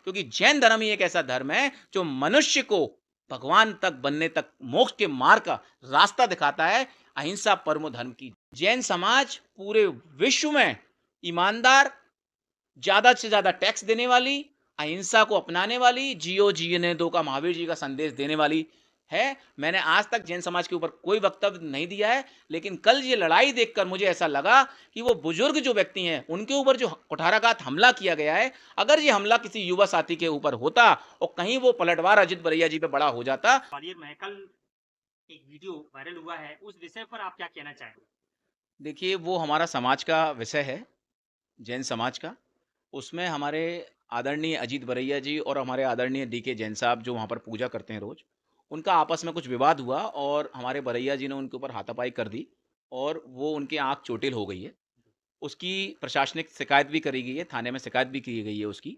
क्योंकि जैन धर्म ही एक ऐसा धर्म है जो मनुष्य को भगवान तक बनने तक मोक्ष के मार्ग का रास्ता दिखाता है। अहिंसा परमो धर्म की। जैन समाज पूरे विश्व में ईमानदार, ज्यादा से ज्यादा टैक्स देने वाली, अहिंसा को अपनाने वाली, जियो जीने दो का महावीर जी का संदेश देने वाली है। मैंने आज तक जैन समाज के ऊपर कोई वक्तव्य नहीं दिया है, लेकिन कल ये लड़ाई देखकर मुझे ऐसा लगा कि वो बुजुर्ग जो व्यक्ति हैं उनके ऊपर जो कुठाराघात हमला किया गया है, अगर ये हमला किसी युवा साथी के ऊपर होता और कहीं वो पलटवार अजित बरैया जी पे बड़ा हो जाता। ग्वालियर में कल एक वीडियो वायरल हुआ है, उस विषय पर आप क्या कहना चाहेंगे? देखिए, वो हमारा समाज का विषय है, जैन समाज का। उसमें हमारे आदरणीय अजीत बरैया जी और हमारे आदरणीय डीके जैन साहब जो वहाँ पर पूजा करते हैं रोज, उनका आपस में कुछ विवाद हुआ और हमारे बरैया जी ने उनके ऊपर हाथापाई कर दी और वो उनकी आंख चोटिल हो गई है। उसकी प्रशासनिक शिकायत भी करी गई है, थाने में शिकायत भी की गई है उसकी।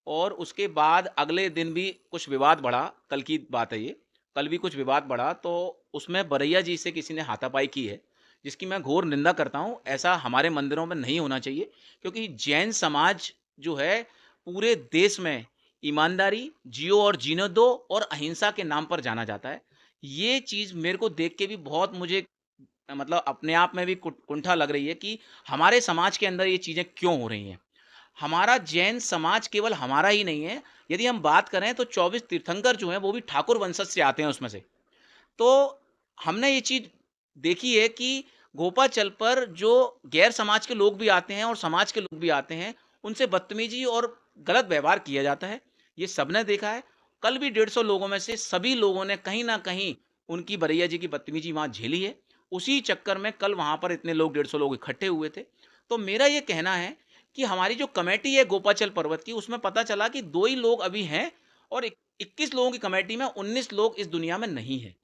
और उसके बाद अगले दिन भी कुछ विवाद बढ़ा, कल की बात है ये। कल भी कुछ विवाद बढ़ा तो उसमें बरैया जी से किसी ने हाथापाई की है, जिसकी मैं घोर निंदा करता हूँ। ऐसा हमारे मंदिरों में नहीं होना चाहिए, क्योंकि जैन समाज जो है पूरे देश में ईमानदारी, जियो और जीने दो और अहिंसा के नाम पर जाना जाता है। ये चीज़ मेरे को देख के भी बहुत मुझे मतलब अपने आप में भी कुंठा लग रही है कि हमारे समाज के अंदर ये चीज़ें क्यों हो रही हैं। हमारा जैन समाज केवल हमारा ही नहीं है, यदि हम बात करें तो 24 तीर्थंकर जो हैं वो भी ठाकुर वंशज से आते हैं उसमें से। तो हमने ये चीज़ देखी है कि गोपाचल पर जो गैर समाज के लोग भी आते हैं और समाज के लोग भी आते हैं, उनसे बदतमीजी और गलत व्यवहार किया जाता है। ये सबने देखा है। कल भी 150 लोगों में से सभी लोगों ने कहीं न कहीं उनकी बरैया जी की बदतमीजी वहाँ झेली है। उसी चक्कर में कल वहाँ पर इतने लोग 150 लोग इकट्ठे हुए थे। तो मेरा ये कहना है कि हमारी जो कमेटी है गोपाचल पर्वत की, उसमें पता चला कि 2 ही लोग अभी हैं और 21 लोगों की कमेटी में 19 लोग इस दुनिया में नहीं हैं।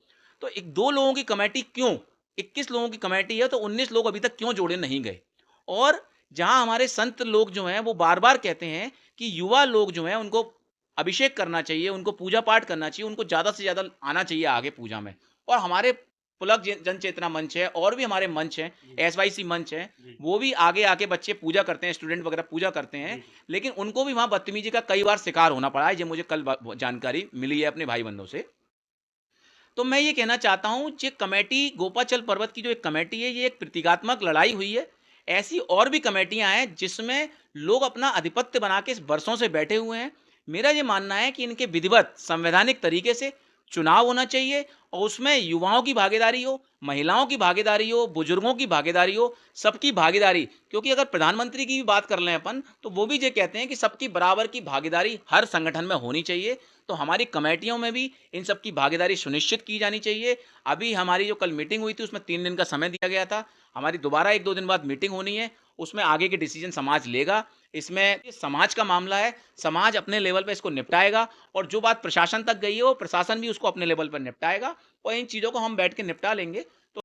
तो एक 2 लोगों की कमेटी क्यों? 21 लोगों की कमेटी है तो 19 लोग अभी तक क्यों जोड़े नहीं गए? और जहां हमारे संत लोग जो हैं वो बार-बार कहते हैं कि युवा लोग जो हैं उनको अभिषेक करना चाहिए, उनको पूजा पाठ करना चाहिए, उनको ज़्यादा से ज़्यादा आना चाहिए आगे पूजा में। और हमारे पुलक जन चेतना मंच है और भी हमारे मंच हैं, एसवाईसी मंच है, वो भी आगे आके बच्चे पूजा करते हैं, स्टूडेंट वगैरह पूजा करते हैं, लेकिन उनको भी वहाँ बदतमीजी का कई बार शिकार होना पड़ा है। ये मुझे कल जानकारी मिली है अपने भाई बंधुओं से। तो मैं ये कहना चाहता हूँ, ये कमेटी गोपाचल पर्वत की जो एक कमेटी है, ये एक प्रतीकात्मक लड़ाई हुई है। ऐसी और भी कमेटियां हैं जिसमें लोग अपना आधिपत्य बना के वर्षों से बैठे हुए हैं। मेरा ये मानना है कि इनके विधिवत संवैधानिक तरीके से चुनाव होना चाहिए और उसमें युवाओं की भागीदारी हो, महिलाओं की भागीदारी हो, बुजुर्गों की भागीदारी हो, सबकी भागीदारी। क्योंकि अगर प्रधानमंत्री की भी बात कर लें अपन, तो वो भी ये कहते हैं कि सबकी बराबर की भागीदारी हर संगठन में होनी चाहिए। तो हमारी कमेटियों में भी इन सब की भागीदारी सुनिश्चित की जानी चाहिए। अभी हमारी जो कल मीटिंग हुई थी उसमें 3 दिन का समय दिया गया था। हमारी दोबारा 1-2 दिन बाद मीटिंग होनी है, उसमें आगे के डिसीजन समाज लेगा। इसमें ये समाज का मामला है, समाज अपने लेवल पे इसको निपटाएगा और जो बात प्रशासन तक गई है वो प्रशासन भी उसको अपने लेवल पर निपटाएगा और इन चीज़ों को हम बैठ के निपटा लेंगे।